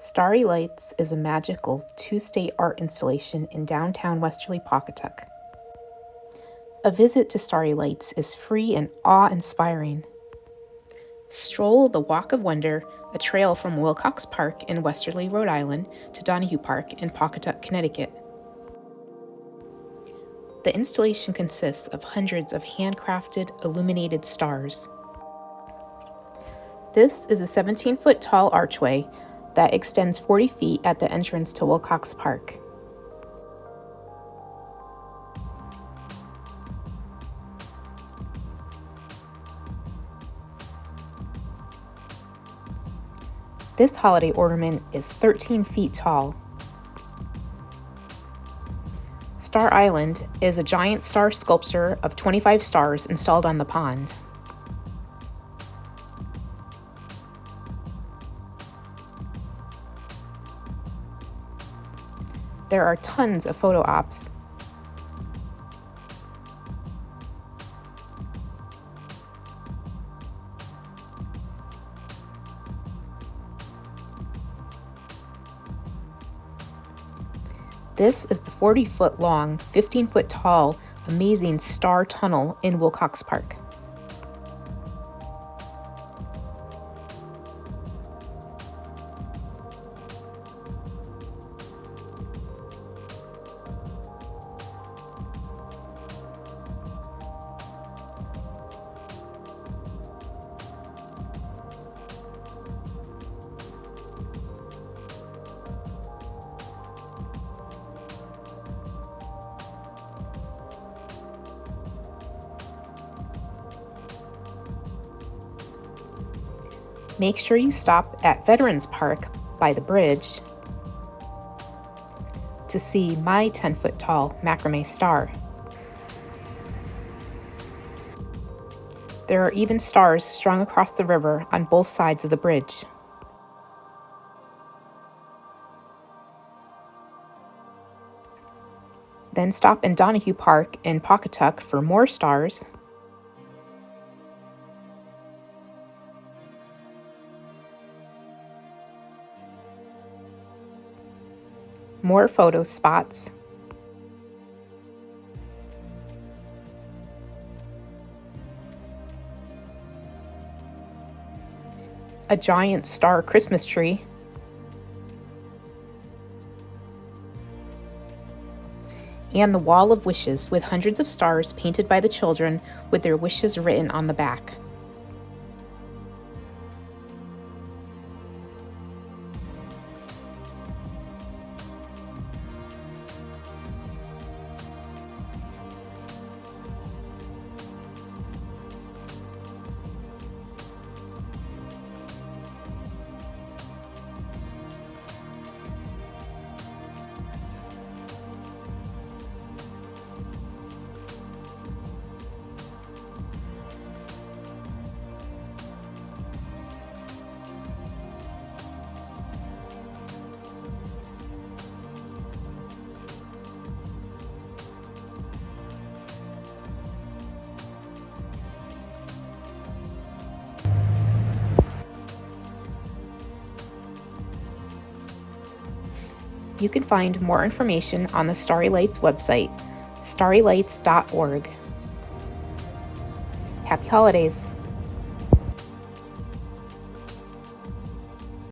Starry Lights is a magical two-state art installation in downtown Westerly, Pawcatuck. A visit to Starry Lights is free and awe-inspiring. Stroll the Walk of Wonder, a trail from Wilcox Park in Westerly, Rhode Island, to Donahue Park in Pawcatuck, Connecticut. The installation consists of hundreds of handcrafted, illuminated stars. This is a 17-foot tall archway that extends 40 feet at the entrance to Wilcox Park. This holiday ornament is 13 feet tall. Star Island is a giant star sculpture of 25 stars installed on the pond. There are tons of photo ops. This is the 40-foot long, 15-foot tall, amazing star tunnel in Wilcox Park. Make sure you stop at Veterans Park by the bridge to see my 10-foot tall macrame star. There are even stars strung across the river on both sides of the bridge. Then stop in Donahue Park in Pawcatuck for more stars. More photo spots, a giant star Christmas tree, and the Wall of Wishes with hundreds of stars painted by the children with their wishes written on the back. You can find more information on the Starry Lights website, starrylights.org. Happy holidays!